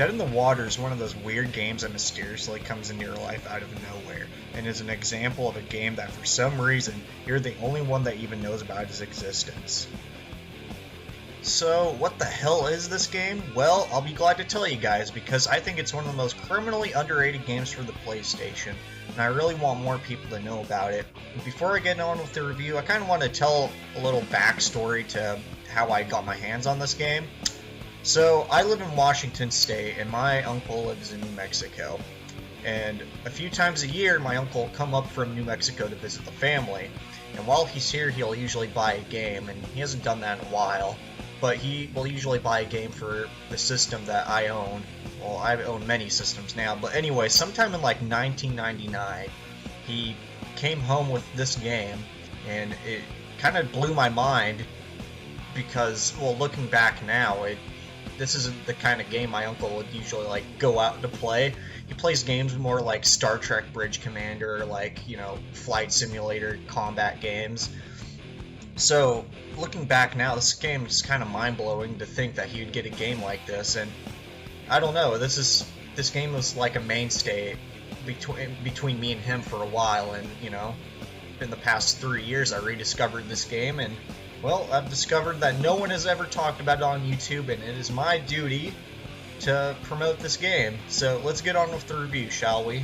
Dead in the Water is one of those weird games that mysteriously comes into your life out of nowhere, and is an example of a game that for some reason, you're the only one that even knows about its existence. So, what the hell is this game? Well, I'll be glad to tell you guys, because I think it's one of the most criminally underrated games for the PlayStation, and I really want more people to know about it. And before I get on with the review, I kind of want to tell a little backstory to how I got my hands on this game. So, I live in Washington State, and my uncle lives in New Mexico. And a few times a year, my uncle will come up from New Mexico to visit the family. And while he's here, he'll usually buy a game, and he hasn't done that in a while. But he will usually buy a game for the system that I own. Well, I own many systems now, but anyway, sometime in like 1999, he came home with this game, and it kind of blew my mind because, well, looking back now, this isn't the kind of game my uncle would usually like go out to play. He plays games more like Star Trek Bridge Commander, like, you know, flight simulator combat games. So, looking back now, this game is kind of mind-blowing to think that he would get a game like this, and I don't know, this game was like a mainstay between me and him for a while, and, you know, in the past 3 years I rediscovered this game, and, well, I've discovered that no one has ever talked about it on YouTube, and it is my duty to promote this game. So, let's get on with the review, shall we?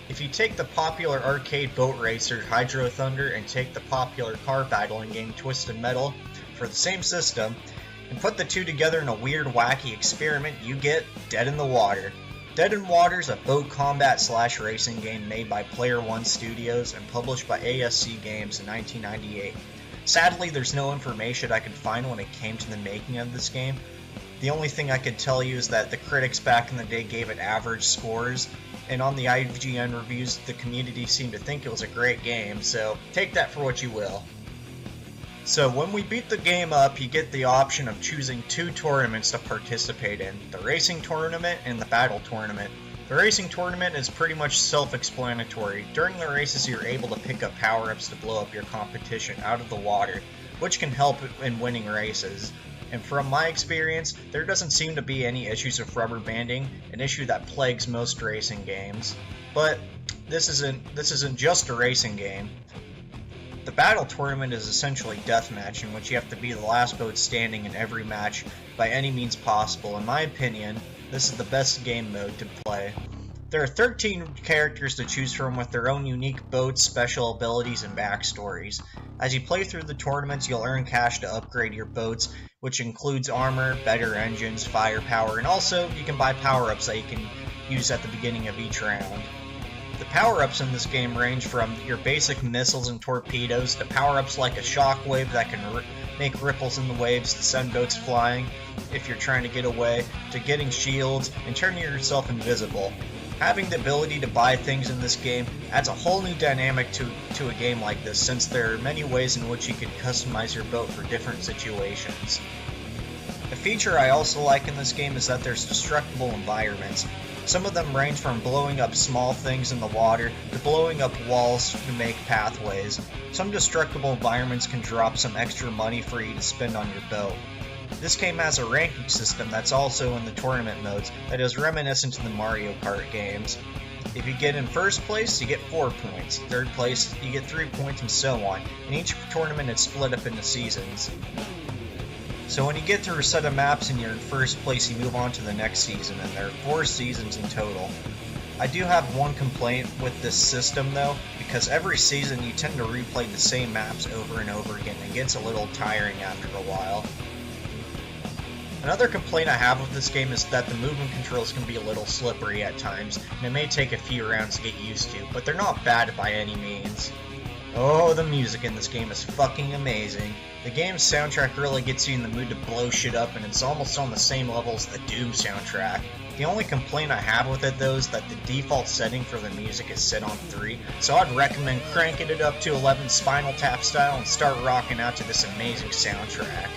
If you take the popular arcade boat racer Hydro Thunder and take the popular car battling game Twisted Metal for the same system, and put the two together in a weird, wacky experiment, you get Dead in the Water. Dead in Water is a boat combat / racing game made by Player One Studios and published by ASC Games in 1998. Sadly, there's no information I could find when it came to the making of this game. The only thing I could tell you is that the critics back in the day gave it average scores, and on the IGN reviews, the community seemed to think it was a great game, so take that for what you will. So when we beat the game up, you get the option of choosing two tournaments to participate in, the Racing Tournament and the Battle Tournament. The Racing Tournament is pretty much self-explanatory. During the races, you're able to pick up power-ups to blow up your competition out of the water, which can help in winning races. And from my experience, there doesn't seem to be any issues with rubber banding, an issue that plagues most racing games. But this isn't just a racing game. The Battle Tournament is essentially deathmatch, in which you have to be the last boat standing in every match by any means possible. In my opinion, this is the best game mode to play. There are 13 characters to choose from with their own unique boats, special abilities, and backstories. As you play through the tournaments, you'll earn cash to upgrade your boats, which includes armor, better engines, firepower, and also you can buy power-ups that you can use at the beginning of each round. The power-ups in this game range from your basic missiles and torpedoes to power-ups like a shockwave that can make ripples in the waves to send boats flying if you're trying to get away, to getting shields and turning yourself invisible. Having the ability to buy things in this game adds a whole new dynamic to a game like this, since there are many ways in which you can customize your boat for different situations. A feature I also like in this game is that there's destructible environments. Some of them range from blowing up small things in the water to blowing up walls to make pathways. Some destructible environments can drop some extra money for you to spend on your boat. This game has a ranking system that's also in the tournament modes that is reminiscent to the Mario Kart games. If you get in first place, you get 4 points. Third place, you get 3 points, and so on. In each tournament, it's split up into seasons. So when you get through a set of maps and you're in first place, you move on to the next season, and there are 4 seasons in total. I do have one complaint with this system though, because every season you tend to replay the same maps over and over again, and it gets a little tiring after a while. Another complaint I have with this game is that the movement controls can be a little slippery at times, and it may take a few rounds to get used to, but they're not bad by any means. Oh, the music in this game is fucking amazing. The game's soundtrack really gets you in the mood to blow shit up, and it's almost on the same level as the Doom soundtrack. The only complaint I have with it though is that the default setting for the music is set on 3, so I'd recommend cranking it up to 11 Spinal Tap style and start rocking out to this amazing soundtrack.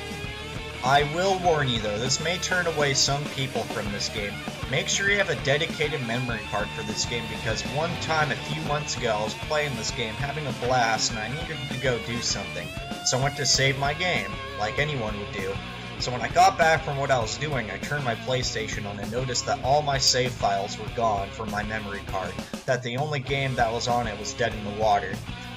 I will warn you though, this may turn away some people from this game. Make sure you have a dedicated memory card for this game, because one time a few months ago I was playing this game, having a blast, and I needed to go do something. So I went to save my game, like anyone would do. So when I got back from what I was doing, I turned my PlayStation on and noticed that all my save files were gone from my memory card, that the only game that was on it was Dead in the Water.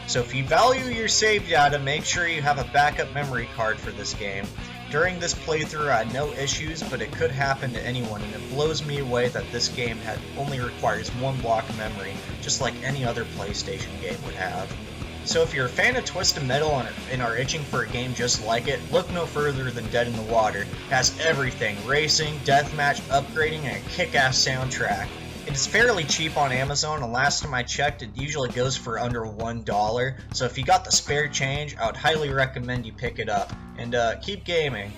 So if you value your save data, make sure you have a backup memory card for this game. During this playthrough I had no issues, but it could happen to anyone, and it blows me away that this game only requires one block of memory, just like any other PlayStation game would have. So if you're a fan of Twisted Metal and are itching for a game just like it, look no further than Dead in the Water. It has everything: racing, deathmatch, upgrading, and a kick-ass soundtrack. It is fairly cheap on Amazon, and last time I checked, it usually goes for under $1, so if you got the spare change, I would highly recommend you pick it up. And keep gaming.